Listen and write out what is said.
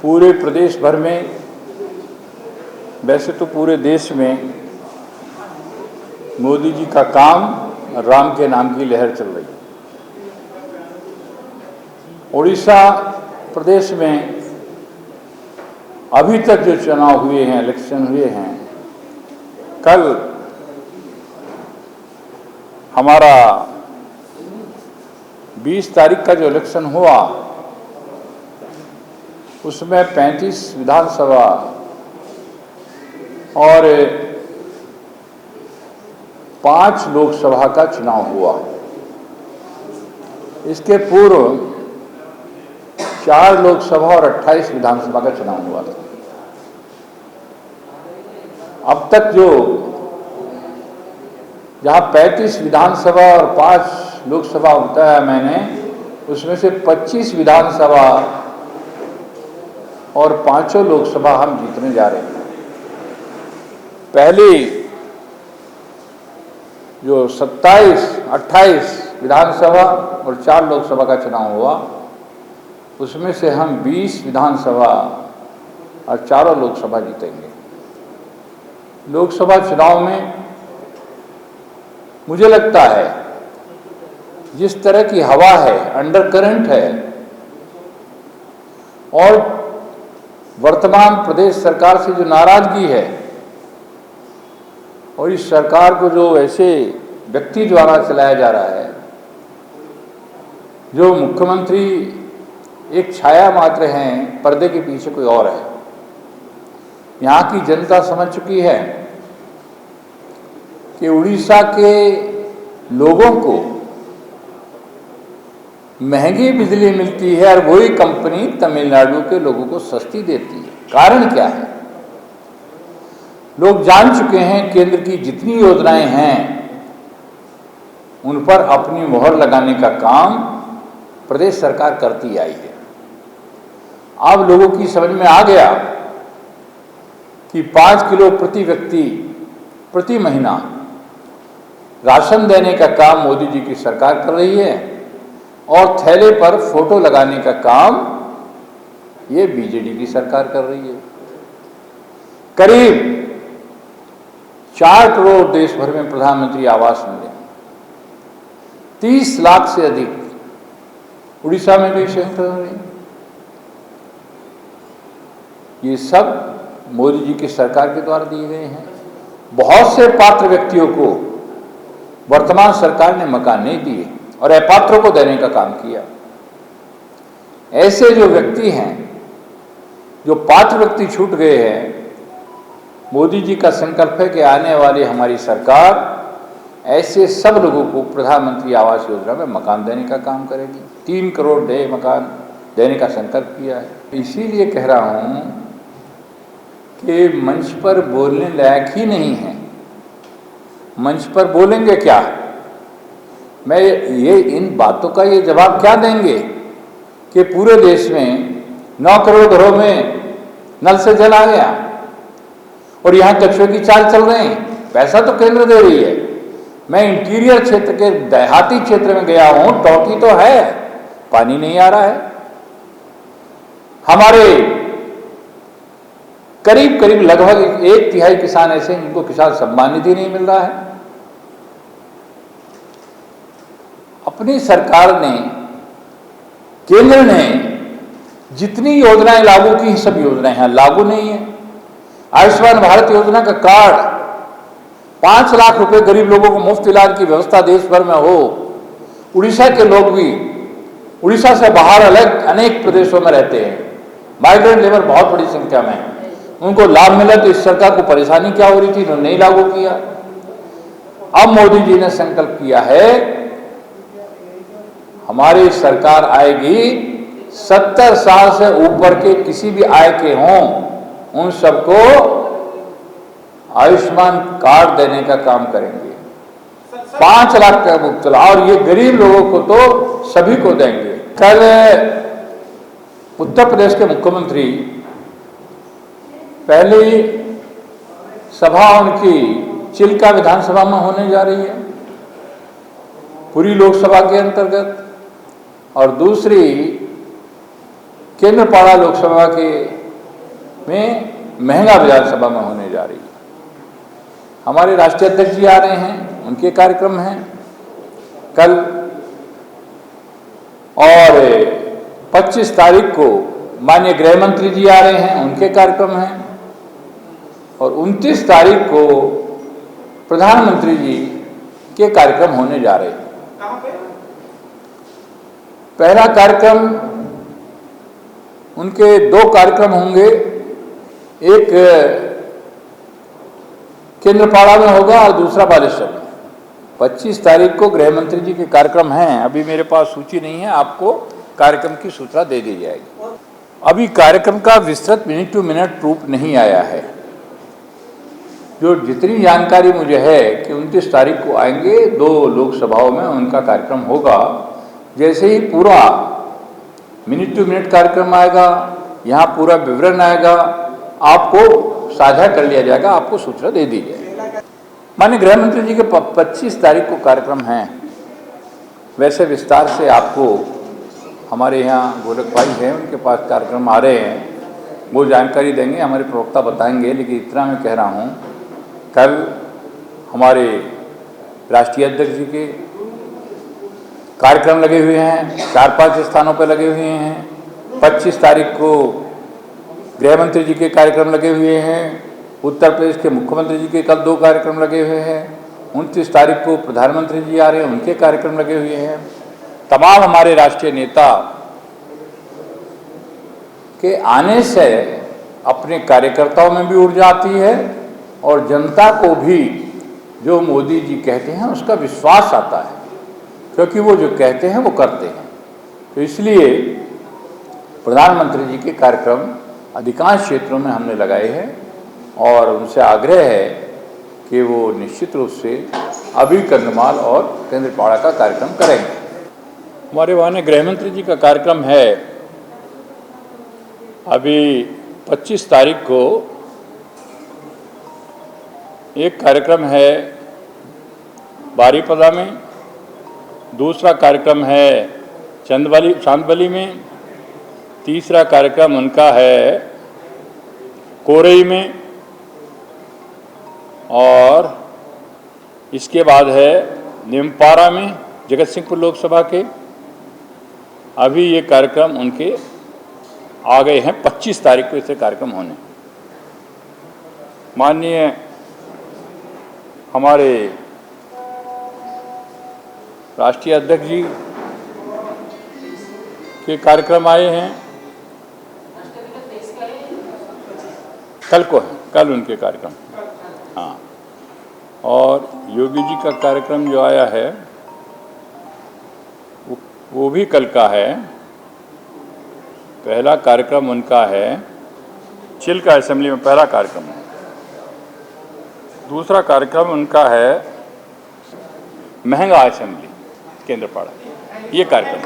पूरे प्रदेश भर में, वैसे तो पूरे देश में मोदी जी का काम, राम के नाम की लहर चल रही है। उड़ीसा प्रदेश में अभी तक जो चुनाव हुए हैं, इलेक्शन हुए हैं, कल हमारा 20 तारीख का जो इलेक्शन हुआ उसमें 35 विधानसभा और 5 लोकसभा का चुनाव हुआ। इसके पूर्व 4 लोकसभा और 28 विधानसभा का चुनाव हुआ था। अब तक जो जहां 35 विधानसभा और 5 लोकसभा बताया मैंने, उसमें से 25 विधानसभा और 5 लोकसभा हम जीतने जा रहे हैं। पहले जो 27, 28 विधानसभा और 4 लोकसभा का चुनाव हुआ, उसमें से हम 20 विधानसभा और 4 लोकसभा जीतेंगे। लोकसभा चुनाव में मुझे लगता है जिस तरह की हवा है, अंडर करंट है, और वर्तमान प्रदेश सरकार से जो नाराजगी है और इस सरकार को जो ऐसे व्यक्ति द्वारा चलाया जा रहा है, जो मुख्यमंत्री एक छाया मात्र हैं, पर्दे के पीछे कोई और है। यहाँ की जनता समझ चुकी है कि उड़ीसा के लोगों को महंगी बिजली मिलती है और वही कंपनी तमिलनाडु के लोगों को सस्ती देती है। कारण क्या है? लोग जान चुके हैं केंद्र की जितनी योजनाएं हैं उन पर अपनी मोहर लगाने का काम प्रदेश सरकार करती आई है। अब लोगों की समझ में आ गया कि 5 किलो प्रति व्यक्ति प्रति महीना राशन देने का काम मोदी जी की सरकार कर रही है और थैले पर फोटो लगाने का काम ये बीजेडी की सरकार कर रही है। करीब 4 करोड़ देश भर में प्रधानमंत्री आवास मिले, 30 लाख से अधिक उड़ीसा में भी संख्या रही। ये सब मोदी जी की सरकार के द्वारा दिए गए हैं। बहुत से पात्र व्यक्तियों को वर्तमान सरकार ने मकान नहीं दिए और अपात्रों को देने का काम किया। ऐसे जो व्यक्ति हैं, जो पात्र व्यक्ति छूट गए हैं, मोदी जी का संकल्प है कि आने वाली हमारी सरकार ऐसे सब लोगों को प्रधानमंत्री आवास योजना में मकान देने का काम करेगी। 3 करोड़ मकान देने का संकल्प किया है। इसीलिए कह रहा हूं कि मंच पर बोलने लायक ही नहीं है। मंच पर बोलेंगे क्या? मैं ये इन बातों का ये जवाब क्या देंगे कि पूरे देश में 9 करोड़ घरों में नल से जल आ गया और यहां कछुए की चाल चल रहे हैं। पैसा तो केंद्र दे रही है। मैं इंटीरियर क्षेत्र के देहाती क्षेत्र में गया हूं, टॉकी तो है, पानी नहीं आ रहा है। हमारे करीब करीब लगभग 1/3 किसान ऐसे हैं जिनको किसान सम्मान निधि नहीं मिल रहा है। अपनी सरकार ने, केंद्र ने जितनी योजनाएं लागू की, सब योजनाएं यहां लागू नहीं है। आयुष्मान भारत योजना का कार्ड 5 लाख रुपए गरीब लोगों को मुफ्त इलाज की व्यवस्था देश भर में हो। उड़ीसा के लोग भी उड़ीसा से बाहर अलग अनेक प्रदेशों में रहते हैं, माइग्रेंट लेबर बहुत बड़ी संख्या में, उनको लाभ मिला। तो इस सरकार को परेशानी क्या हो रही थी, इन्होंने नहीं लागू किया। अब मोदी जी ने संकल्प किया है, हमारी सरकार आएगी, 70 साल से ऊपर के किसी भी आय के हों उन सबको आयुष्मान कार्ड देने का काम करेंगे। 5 लाख का मुफ्त, और ये गरीब लोगों को तो सभी को देंगे। कल उत्तर प्रदेश के मुख्यमंत्री, पहली सभा उनकी चिल्का विधानसभा में होने जा रही है पूरी लोकसभा के अंतर्गत, और दूसरी केंद्रपाड़ा लोकसभा के में महंगा विधानसभा में होने जा रही है। हमारे राष्ट्रीय अध्यक्ष जी आ रहे हैं, उनके कार्यक्रम हैं कल, और 25 तारीख को माननीय गृह मंत्री जी आ रहे हैं, उनके कार्यक्रम हैं, और 29 तारीख को प्रधानमंत्री जी के कार्यक्रम होने जा रहे हैं। पहला कार्यक्रम, उनके 2 कार्यक्रम होंगे, एक केंद्रपाड़ा में होगा और दूसरा बालेश्वर में। 25 तारीख को गृह मंत्री जी के कार्यक्रम हैं, अभी मेरे पास सूची नहीं है, आपको कार्यक्रम की सूचना दे दी जाएगी। अभी कार्यक्रम का विस्तृत मिनट टू मिनट रूप नहीं आया है। जो जितनी जानकारी मुझे है कि 29 तारीख को आएंगे, 2 लोकसभाओं में उनका कार्यक्रम होगा। जैसे ही पूरा मिनट टू मिनट कार्यक्रम आएगा, यहाँ पूरा विवरण आएगा, आपको साझा कर लिया जाएगा, आपको सूचना दे दी जाएगी। माननीय गृह मंत्री जी के 25 तारीख को कार्यक्रम हैं। वैसे विस्तार से आपको हमारे यहाँ गोलक भाई हैं, उनके पास कार्यक्रम आ रहे हैं, वो जानकारी देंगे, हमारे प्रवक्ता बताएंगे। लेकिन इतना मैं कह रहा हूँ, कल हमारे राष्ट्रीय अध्यक्ष जी के कार्यक्रम लगे हुए हैं, 4-5 स्थानों पर लगे हुए हैं। 25 तारीख को गृह मंत्री जी के कार्यक्रम लगे हुए हैं। उत्तर प्रदेश के मुख्यमंत्री जी के कल 2 कार्यक्रम लगे हुए हैं। 29 तारीख को प्रधानमंत्री जी आ रहे हैं, उनके कार्यक्रम लगे हुए हैं। तमाम हमारे राष्ट्रीय नेता के आने से अपने कार्यकर्ताओं में भी ऊर्जा आती है और जनता को भी जो मोदी जी कहते हैं उसका विश्वास आता है, क्योंकि वो जो कहते हैं वो करते हैं। तो इसलिए प्रधानमंत्री जी के कार्यक्रम अधिकांश क्षेत्रों में हमने लगाए हैं और उनसे आग्रह है कि वो निश्चित रूप से अभी कंधमाल और केंद्रपाड़ा का कार्यक्रम करेंगे। हमारे वहाँ गृह मंत्री जी का कार्यक्रम है अभी 25 तारीख को। एक कार्यक्रम है बारीपदा में, दूसरा कार्यक्रम है चांदबली में, तीसरा कार्यक्रम उनका है कोरई में, और इसके बाद है निमपारा में जगत सिंहपुर लोकसभा के। अभी ये कार्यक्रम उनके आ गए हैं, 25 तारीख को इससे कार्यक्रम होने। माननीय हमारे राष्ट्रीय अध्यक्ष जी के कार्यक्रम आए हैं, कल को है, कल उनके कार्यक्रम, हाँ। और योगी जी का कार्यक्रम जो आया है वो भी कल का है। पहला कार्यक्रम उनका है चिल्का असेंबली में, पहला कार्यक्रम है। दूसरा कार्यक्रम उनका है महंगा असेंबली केंद्रपाड़ा, ये कार्यक्रम।